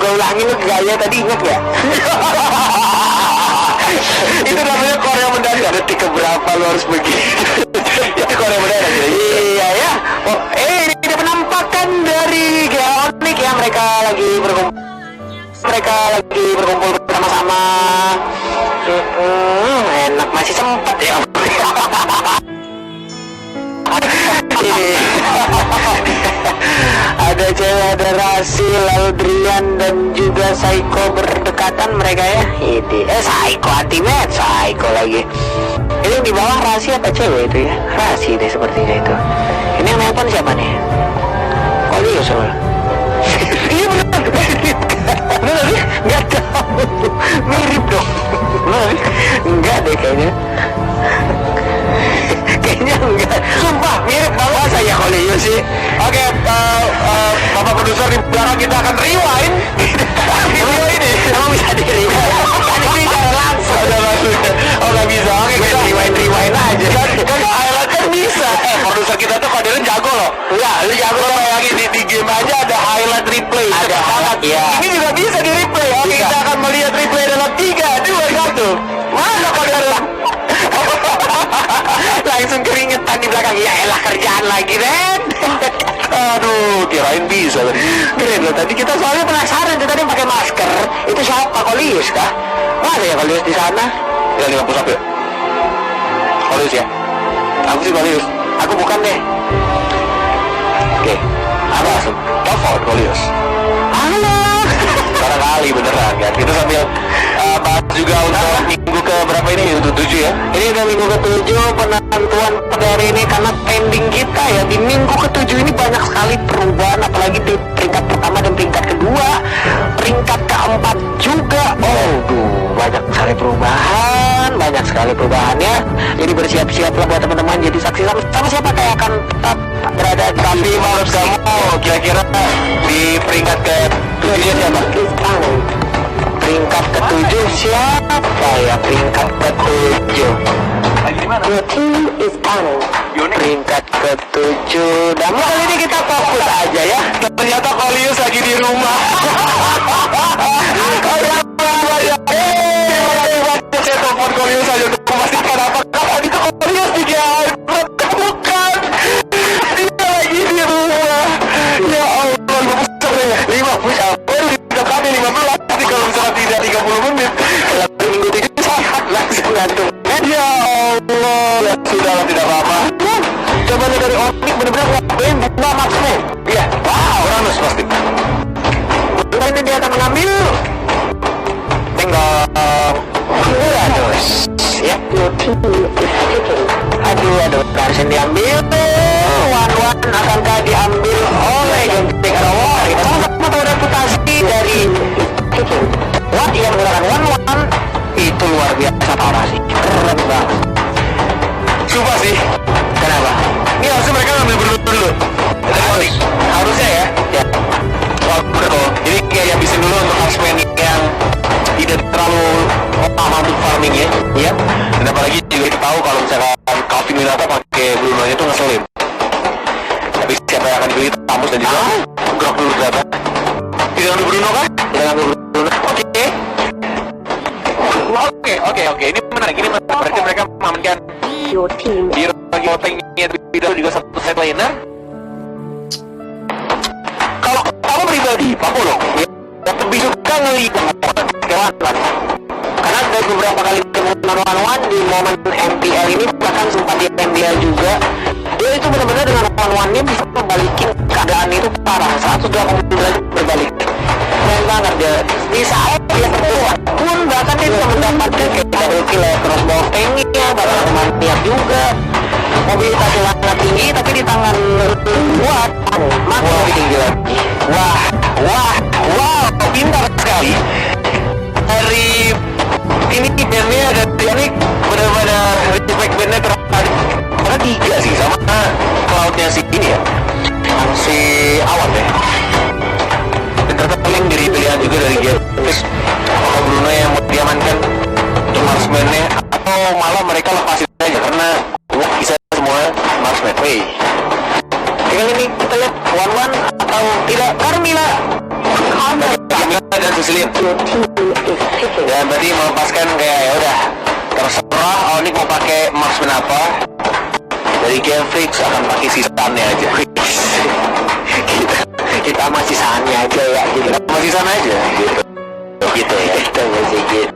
Gue ulangin lu gaya tadi, inget gak? Itu namanya Korea mendadak. Detik keberapa lu harus begitu? Itu Korea mendadak. Iya ya. Oh, ini penampakan dari Geonik ya, mereka lagi berkumpul bersama-sama. Enak, masih sempet ya. Ada cewek, ada Rasi, lalu Drian dan juga Saiko berdekatan mereka ya. Ini Saiko Ultimate, Saiko lagi. Ini di bawah Rasi apa cewek itu ya? Rasi deh sepertinya itu. Ini yang nelpon siapa nih? Kolius soal. Iya benar. Benar sih? Nggak tahu. Mirip dong. Benar? Enggak deh kayaknya. Kayaknya enggak. Sumpah mirip banget saya Kolius sih. Oke, Bapak produser di belakang kita akan rewind. Video ini emang bisa di rewind. Kan ini cara langsung. Ada maksudnya. Oh nggak bisa. Oke, kita rewind aja. kan highlight kan bisa. Produser kita tuh Kadirin jago loh. Enggak, lu jago. Lo bayangin di game aja ada highlight replay. Ada banget ya. Ini juga bisa di replay. Oke, Bisa. kita akan melihat replay dalam 3, 2, 1. Mana Kadirin? Langsung keringetan di belakang. Ya elah kerjaan lagi, Ren. Aduh, kirain bisa tadi. Keren loh, tadi kita soalnya penasaran tuh tadi pakai masker. Itu siapa? Kolius kah? Mana ya Kolius di sana? Ya 51 ya. Kolius ya. Aku sih Kolius. Aku bukan deh. Oke. Apa langsung? Telepon Kolius. Halo. Barangkali beneran kan. Kita sambil bahas juga untuk minggu ke berapa ini? Untuk 7 ya. Ini udah minggu ke-7 penentuan pada hari ini karena pending kita ya. Di minggu ke-7 ini banyak sekali perubahan, apalagi di peringkat pertama dan peringkat kedua, peringkat keempat juga. Oh, banyak sekali perubahannya. Jadi bersiap-siaplah buat teman-teman jadi saksi sama siapa kayak akan tetap berada di. Tapi menurut kamu kira-kira di peringkat ke-7 siapa? Peringkat ke-7 siapa ya? Peringkat ke-7 Lagi di mana? Your team is panel. Peringkat ke-7. Dan kali ini kita fokus aja ya. Ternyata Kolius lagi di rumah. Saya telepon Kolius aja untuk memastikan apakah itu Kolius di GR. Bukan. Dia lagi di rumah. Ya Allah, lu besar ya. 5 push up. Baru didekati 15. Nanti kalau misalnya tidak 30 menit. Lalu minggu 7 sehat langsung ngantuk. Ya Allah. Sudahlah, tidak apa-apa. Coba nih dari Onik bener-bener ngapain bunga maksudnya. Iya. Wow, Uranus pasti. Ini dia akan mengambil Uranus ya. Aduh harusnya diambil. One akankah diambil oleh Genting Arawar? Kita sama-sama tahu reputasi dari What yang menggunakan one itu luar biasa parah sih, keren banget. Sumpah sih. Kenapa? Ini harusnya mereka ngambil dulu. Harusnya ya. Ya. Oh, betul. Jadi kayak habisin dulu untuk marksman yang tidak terlalu paham untuk farming ya. Iya. Dan apalagi juga kita tahu kalau misalkan Calvin Winata pakai Bruno itu ngeselin. Tapi siapa yang akan dibeli Tamus dan juga Grok dulu berapa? Tidak ngambil Bruno kan? Tidak ngambil Bruno. Oke. Ini menarik. Berarti mereka mengamankan Your team di bagi votingnya Twitter juga satu set laner. Kalau kamu pribadi, Papo loh, lebih suka ngelihat kawan Karena ada beberapa kali ketemu one di momen MPL ini, bahkan sempat di MPL juga, dia itu benar-benar dengan one-one-nya bisa membalikin keadaan itu parah, 180 derajat berbalik. Keren banget dia. Di saat dia terkuat pun bahkan dia bisa mendapatkan kayak double kill ya, crossbow tanknya, bahkan maniak juga. Mobilitasnya sangat tinggi tapi di tangan kuat makin lebih tinggi lagi. Wow, pintar sekali. Dari ini bandnya ada teknik benar-benar respect bandnya terhadap karena 3 sih sama cloudnya si ini ya, si Awan ya. Dan ternyata paling dari pilihan juga dari Genesis apakah Bruno yang mau diamankan untuk marksman-nya atau malah mereka lepasin aja karena bisa semua marksman. Tinggal ini kita lihat one-one atau tidak. Carmilla dan Susilin. Dan berarti melepaskan kayak ya udah terserah Onyx mau pakai marksman apa. Dari Game Freak akan pakai sisaannya aja. kita masih sahannya aja ya, gitu. Masih sana aja gitu. Gitu ya. Kita masih gitu.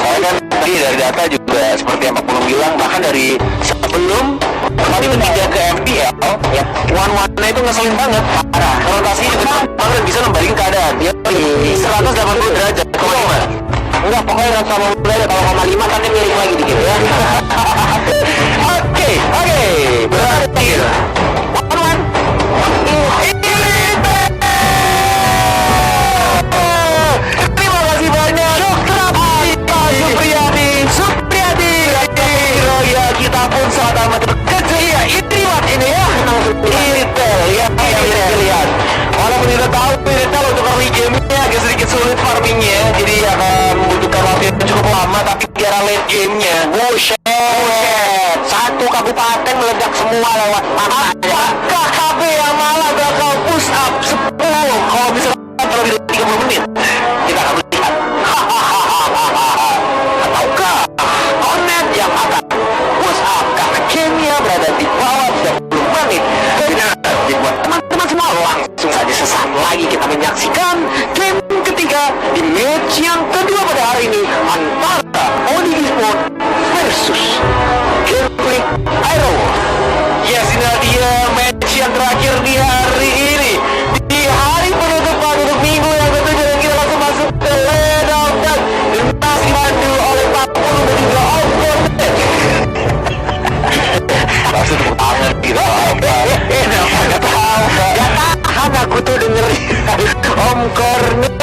Soalnya kan tadi dari data juga seperti yang Pak Pulung bilang, bahkan dari sebelum kami pindah ke MPL ya, one-one-nya itu ngeselin banget, parah. Rotasinya juga banget bisa nembaliin keadaan. Ya, 180 derajat. Kok gimana? Enggak, pokoknya rata mau berada. Kalau 0,5 kan dia miring lagi dikit ya. Oke, berarti one-one. Terima kasih banyak Supriyadi. Ya kita pun saat amat kecil ya. Ini ya. Intel ya, lihat. Walaupun kita tahu Intel untuk early game-nya agak sedikit sulit farmingnya, jadi akan membutuhkan waktu yang cukup lama. Tapi biar late game-nya, buset, Satu kabupaten meledak semua lewat matanya. apakah KB yang malah bakal push up 10 kalau misalkan terlebih dari 30 menit? Kita akan melihat. Ataukah Hornet yang akan push up karena gamenya berada di bawah 30 menit? Jadi buat teman-teman semua, langsung saja sesaat lagi kita menyaksikan game ketiga di match yang kedua pada hari ini antara Onyx Sport versus Game Freak Aero. Yes, ini dia match yang terakhir di hari ini, di hari penutupan untuk minggu yang ketujuh, dan kita langsung masuk ke ledang dan dipandu oleh Pak Pulung dan juga Opponent. Langsung tepuk tangan gitu. Gak tahan aku tuh dengerin Om Kornet.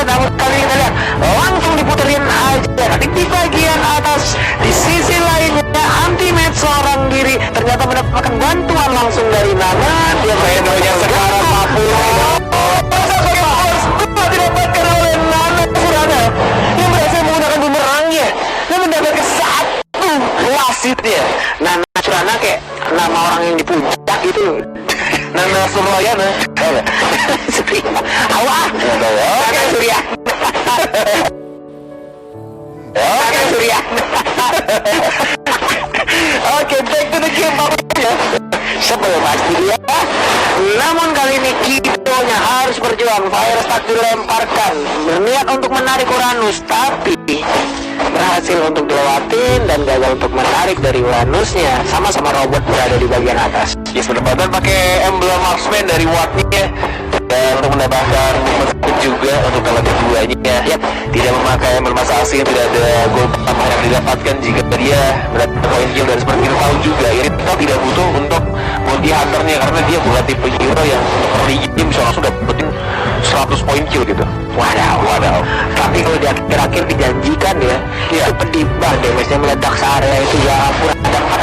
Namun kali ini lihat langsung diputerin aja. Tapi di bagian atas di sisi lainnya anti-match seorang diri ternyata mendapatkan bantuan langsung dari Nana. Dia banyak sekarang Pak Pulung. Didapatkan oleh Nana Surana yang berhasil menggunakan bumerangnya dan mendapatkan satu wasitnya. Nana Surana kayak nama orang yang di puncak gitu. Nana Suryana. Awah. Nana Surya. Nana Surya. Oke, back to the game ya. Sebelum pasti dia. Namun kali ini Kidonya harus berjuang. Virus tak dilemparkan, berniat untuk menarik Uranus, tapi berhasil untuk dilewatin dan gagal untuk menarik dari Uranusnya. Sama-sama robot berada di bagian atas. Yes, berdapatan pakai emblem marksman dari Wattnya dan untuk mendapatkan movement juga untuk kalau keduanya. Yap, tidak memakai emblem assassin, tidak ada gol pertama yang didapatkan jika dia berada poin kill, dan seperti kita tahu juga Irita tidak butuh untuk multi hunternya karena dia bukan tipe hero yang early game bisa langsung dapetin 100 poin kill gitu. Wadaw. Tapi kalau di akhir-akhir dijanjikan ya, itu pedih banget damage-nya meledak searea itu ya.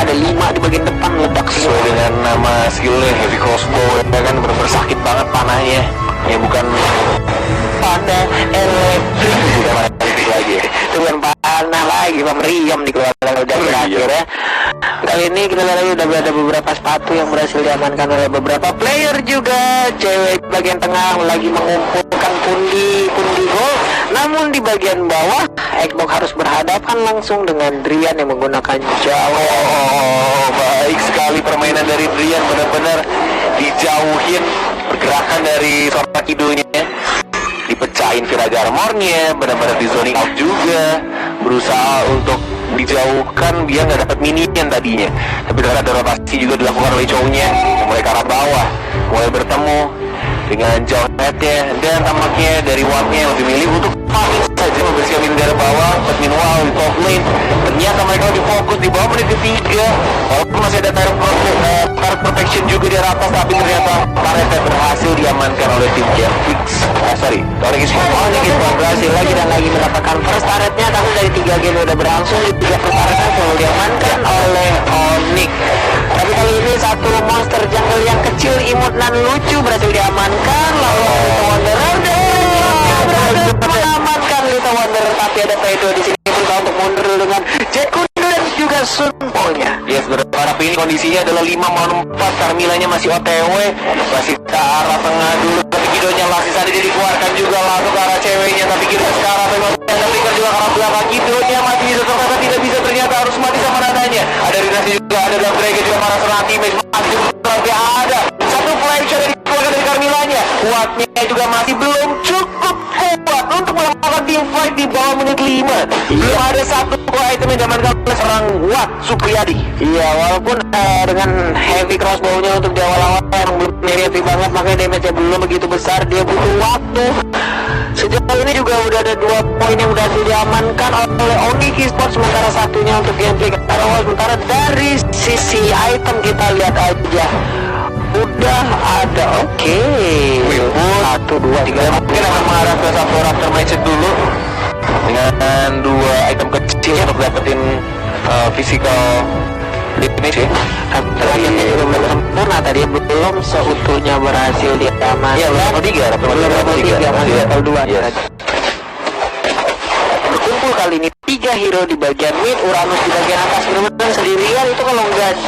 Ada 5 di bagian depan meledak Sesuai dengan nama skillnya heavy crossbow ya kan, bener-bener sakit banget panahnya. Ya bukan panah elektrik, bukan panah elektrik lagi. Itu bukan panah lagi, Pak meriam dikeluarkan udah berakhir ya. Kali ini kita lihat lagi udah ada beberapa sepatu yang berhasil diamankan oleh beberapa player juga. Cewek bagian tengah lagi mengumpulkan pundi gol. Namun di bagian bawah Xbox harus berhadapan langsung dengan Drian yang menggunakan Jawa. Oh, baik sekali permainan dari Drian, benar-benar dijauhin pergerakan dari Sora Kidonya, dipecahin Virage Armornya, benar-benar di zoning out juga, berusaha untuk dijauhkan biar nggak dapat minion tadinya. Tapi karena ada rotasi juga dilakukan oleh cowoknya, mulai ke arah bawah, mulai bertemu dengan Johnhead-nya, dan tampaknya dari Wattnya yang lebih milih untuk farming saja membersihkan minion dari bawah. But meanwhile di top lane ternyata mereka lebih fokus di bawah menit ketiga, walaupun masih ada turret protection juga di atas, tapi ternyata turretnya berhasil diamankan oleh tim Genflix. Onyx Sport berhasil lagi dan lagi mendapatkan first turretnya. Tapi dari 3 game udah berlangsung, 3 first turretnya selalu diamankan oleh Onyx. Tapi kali ini satu monster jungle yang kecil, imut dan lucu berhasil diamankan. Lalu Lita Wanderer berhasil mengamankan Lita Wanderer, tapi ada P2 di sini berusaha untuk mundur dengan Jet Kudu dan juga Sunpolnya. Yes, berharap ini kondisinya adalah 5-4. Carmilanya masih OTW, masih ke arah tengah dulu, tapi Kidonya masih ada di dikeluarkan juga langsung ke arah ceweknya, tapi kita sekarang memang Taker juga ke arah belakang gitu. Dia masih bisa ternyata tidak bisa, ternyata harus mati sama nadanya. Ada Rinasi juga, ada Dark Dragon juga marah serang teammate, masih tapi ada satu flash shot yang dikeluarkan dari Carmillanya. Kuatnya juga masih belum cukup kuat untuk melakukan team fight di bawah menit 5. Belum ada satu item yang diamankan oleh seorang Watt Supriyadi. Iya, walaupun dengan heavy crossbow-nya untuk di awal-awal yang belum heavy banget, makanya damage-nya belum begitu besar, dia butuh waktu. Sejauh ini juga udah ada 2 poin yang udah diamankan oleh Onyx Esports, sementara satunya untuk gameplay Karawal. Sementara dari sisi item kita lihat aja udah ada, oke. 1, 2, 3, mungkin akan mengarah ke satu Raptor Mindset dulu dengan 2 item kecil untuk dapetin physical damage ya. Raptornya juga belum sempurna, tadi belum seutuhnya berhasil diamankan. Iya, level 3, Raptor level 3, masih level 2. Yes. Berkumpul kali ini 3 hero di bagian mid, Uranus di bagian atas. Benar-benar sendirian itu kalau nggak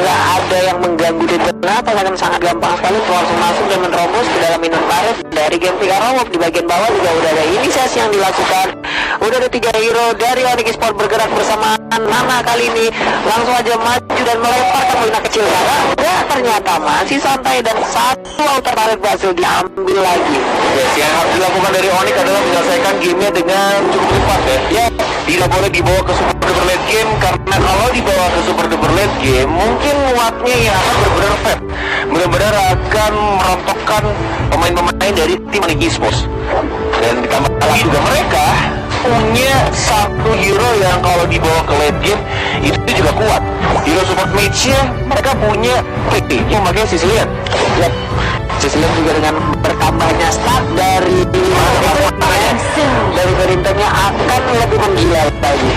ada yang mengganggu di tengah, akan sangat gampang sekali untuk langsung masuk dan menerobos ke dalam minum karet. Dari game Karawal di bagian bawah juga udah ada inisiasi yang dilakukan. Udah ada 3 hero dari Onyx Esports bergerak bersamaan. Nana kali ini langsung aja maju dan melemparkan bola kecil sana. Ya ternyata masih santai dan satu outer turret berhasil diambil lagi. Yes, yang harus dilakukan dari Onyx adalah menyelesaikan gamenya dengan cukup cepat ya. Ya, tidak boleh dibawa ke super duper late game, karena kalau dibawa ke super duper late game mungkin Wattnya yang akan benar-benar fat, benar-benar akan merontokkan pemain-pemain dari tim Onyx Esports. Dan ditambah lagi juga mereka punya satu hero yang kalau dibawa ke late game itu juga kuat. Hero support mage-nya mereka punya PP yang makanya Sicilian. Yep. Sicilian juga dengan bertambahnya stat dari Berintemnya akan lebih menggila lagi.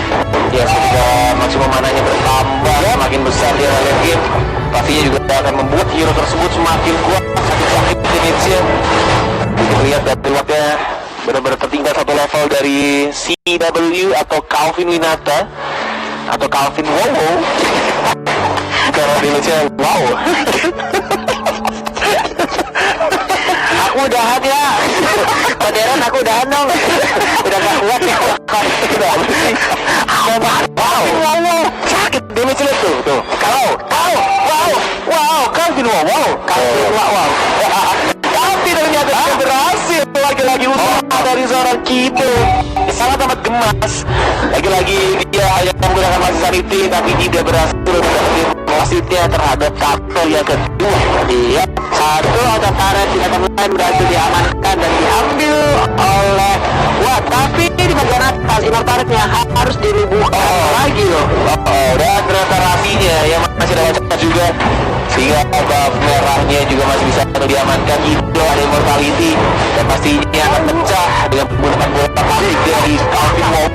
Ya, ketika maksimum mananya bertambah semakin besar dia late game, pastinya juga akan membuat hero tersebut semakin kuat, semakin sakit damage-nya. Lihat dari Wattnya benar-benar tertinggal satu level dari CW atau Calvin Winata atau Calvin Wowo karena damage-nya wow. Aku udahan ya. Modern aku udahan dong. Udah gak kuat ya. Wow, sakit damage-nya tuh. Wow, Calvin Wowo. Tapi ternyata berhasil lagi-lagi usaha dari seorang Kibo. Sangat amat gemas. Lagi-lagi dia hanya menggunakan masih sanity, tapi tidak berhasil mendapatkan wasitnya terhadap Kato yang kedua. Iya, satu outer turret di atas lain berhasil diamankan dan diambil oleh Watt. Tapi di bagian atas inner turretnya harus dirubuhkan lagi loh. Dan ternyata rapinya yang masih ada cepat juga, sehingga buff merahnya juga masih bisa diamankan. Itu ada immortality dan pastinya akan pecah dengan menggunakan bola balik dari Calvin Wowo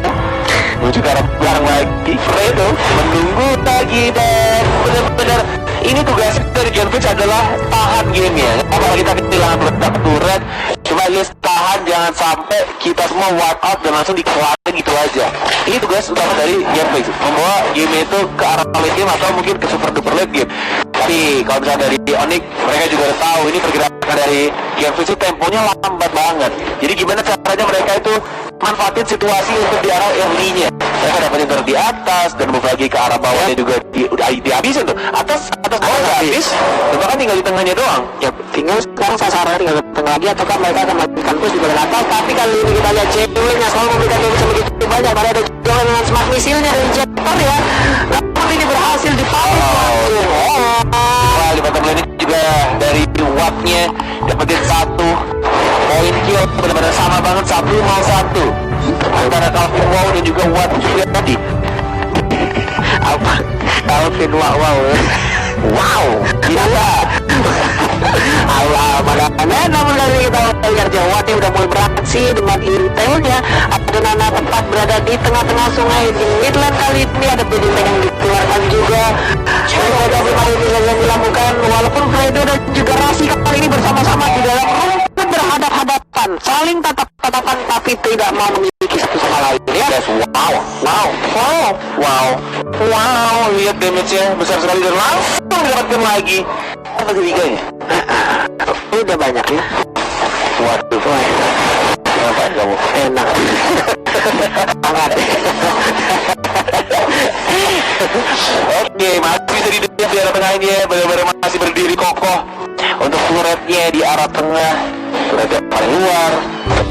menuju ke arah belakang lagi. Fredo menunggu lagi dan benar-benar ini tugasnya dari Genfix adalah tahan gamenya. Apalagi kita kehilangan beberapa turret, cuma lihat tahan, jangan sampai kita semua wipe out dan langsung dikeluarin gitu aja. Ini tugas utama dari Genfix, membawa game itu ke arah late game atau mungkin ke super duper late game. Tapi kalau misalnya dari Onyx, mereka juga udah tahu ini pergerakan dari Genfix itu temponya lambat banget. Jadi gimana caranya mereka itu manfaatin situasi untuk di arah early-nya. Mereka dapetin di atas dan move lagi ke arah bawahnya juga dihabisin tuh. Atas bawah habis, bahkan tinggal di tengahnya doang. Ya tinggal sekarang sasarannya tinggal di tengah lagi, ataukah mereka akan melakukan push di bagian atas. Tapi kali ini kita lihat ceweknya selalu memberikan damage begitu banyak. Padahal ada juga dengan smart misilnya dari Jeter ya. Namun ini berhasil dipakai. Wah, di bottom lane juga dari Wattnya dapetin 1 poin kill, benar-benar sama banget 1-1 antara Calvin Wow dan juga Watt juga tadi. Apa? Calvin wow, gila. Allah, makanya namun dari kita lihat Watt udah mulai beraksi dengan intelnya. Ada Nana tempat berada di tengah-tengah sungai di midland kali ini. Ada bidding yang dikeluarkan juga. Ada yang dilakukan walaupun Fredo dan juga Rasi kali ini bersama-sama di dalam rumput berhadap-hadapan, saling tatap-tatapan tapi tidak mau memiliki satu sama lain ya. Yes, wow, lihat damage-nya besar sekali dan langsung didapatkan lagi. Apa ketiganya? Udah banyak ya. Waduh, ngapain kamu? Enak. Banget. Oke, masih bisa dilihat di arah tengahnya, benar-benar masih berdiri kokoh. Untuk turretnya di arah tengah, turret yang paling luar,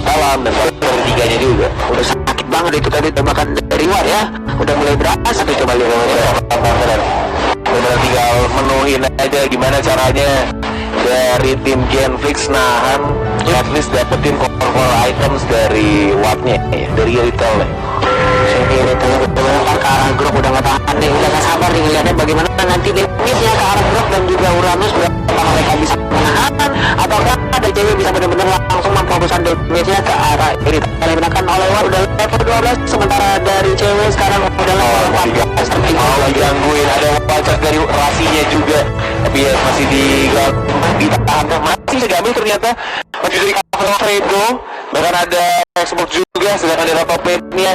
dalam, dan dari tiganya juga. Udah sakit banget itu tadi tembakan dari luar ya. Udah mulai berasa tuh, coba lihat. Benar tinggal menuhin aja gimana caranya dari tim Genflix nahan, at least dapetin core items dari Wattnya, dari retailnya. Jadi retailnya benar-benar ke arah grup udah nggak tahan nih, udah nggak sabar nih ngeliatnya bagaimana nanti damage-nya ke arah grup dan juga Uranus berapa mereka bisa menahan ataukah ada cewek bisa benar-benar langsung memfokuskan damage-nya ke arah ini. Digunakan oleh War udah level 12, sementara dari cewek sekarang udah level 14. Mau digangguin, ada wajah dari rasinya juga, tapi ya masih ditahan, masih bisa diambil ternyata. Masih dari cover Fredo, bahkan ada Xbox juga, sedangkan ada Topetnya.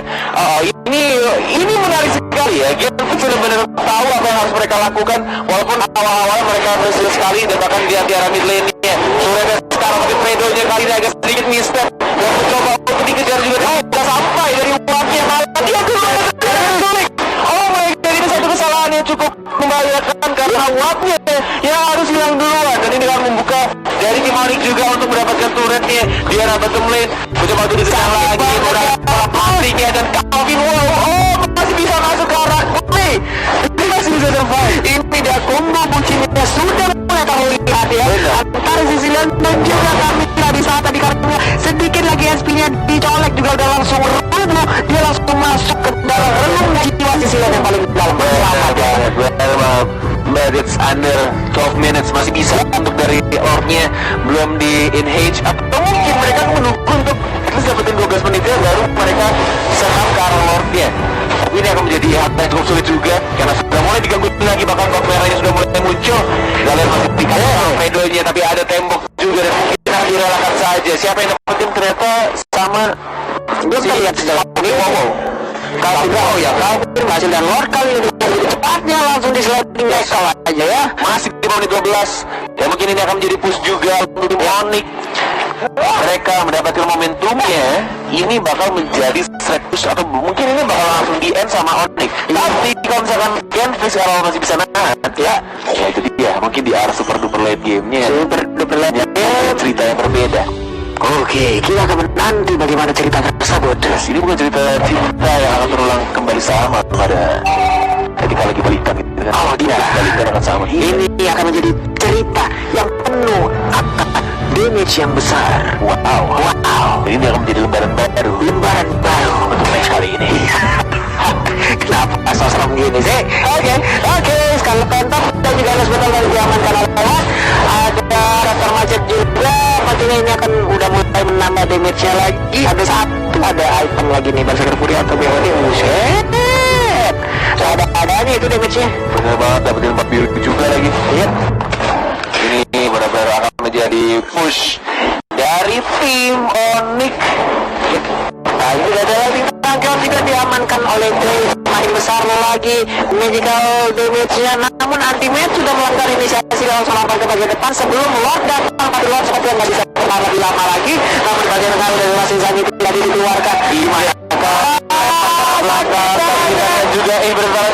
Ini menarik sekali ya. Genflix benar-benar tahu apa yang harus mereka lakukan, walaupun awal-awal mereka berhasil sekali dan bahkan di area mid lane-nya. Mereka sekarang tapi Fredo-nya kali ini agak sedikit misstep dan mencoba untuk dikejar juga. Tidak sampai dari Wattnya, malah dia duluan. Oh my god, ini satu kesalahan yang cukup membahayakan karena Wattnya yang harus hilang duluan, dan ini akan membuka dari tim Onyx juga untuk mendapatkan turretnya di arah bottom lane. Mencoba untuk dikejar lagi, udah pastinya dan Calvin, wow, masih bisa masuk ke arah Gully. Ini masih bisa survive. Ini dia combo bucinnya sudah mulai terlihat ya antara sisi dan juga Camilla di saat tadi karena sedikit lagi SP-nya dicolek juga udah langsung runtuh, dia langsung masuk ke dalam relung jiwa sisi yang paling dalam. But it's under 12 minutes, masih bisa untuk dari Lord-nya belum di enhance, atau mungkin mereka menunggu untuk terus dapetin 12 menit baru mereka serang ke arah Lord-nya. Tapi ini akan menjadi hal yang cukup sulit juga karena sudah mulai diganggu lagi, bahkan kok merahnya sudah mulai muncul. Kalian masih dikasih pedonya, tapi ada tembok juga dan mungkin akan direlakan saja. Siapa yang dapetin ternyata sama Belum terlihat sejauh ini. Kalau ya Calvin masih dan Lord kali ini cepatnya langsung di sliding tackle aja ya. Masih di menit 12 ya, mungkin ini akan menjadi push juga untuk tim Onyx. Mereka mendapatkan momentumnya, ini bakal menjadi straight push atau mungkin ini bakal langsung di end sama Onyx. Tapi kalau misalkan Genflix kalau masih bisa nahan ya itu dia, mungkin di arah super duper late game-nya, Super duper late game, cerita yang berbeda. Oke, kita akan menanti bagaimana cerita tersebut. Ini bukan cerita cinta yang akan terulang kembali sama pada ketika lagi balikan gitu kan. Oh tidak, balikan akan sama. ini akan menjadi cerita yang penuh akan damage yang besar. Wow. Ini akan menjadi lembaran baru untuk match kali ini. Kenapa so serem gini sih? Oke, Scarlet Phantom dan juga harus benar dari diamankan oleh Watt. Ada Raptor Macet juga, pastinya ini akan udah mulai menambah damage-nya lagi. Ada item lagi nih, Berserker Fury atau BOD. Buset, ada-adanya itu damage-nya. Bener banget, dapetin 4 biru juga lagi. Iya. Ini benar-benar akan menjadi push dari tim Onyx. Nah, ini ada lagi tangkal juga diamankan oleh Grace. Makin besar lagi magical damage-nya, namun anti-match sudah melanggar inisiasi langsung lompat ke bagian depan sebelum Lord datang. Tapi Lord seperti yang nggak bisa bertahan lebih lama lagi, namun bagian kali dari Rasin Zani tidak dikeluarkan. Belakang juga bertahan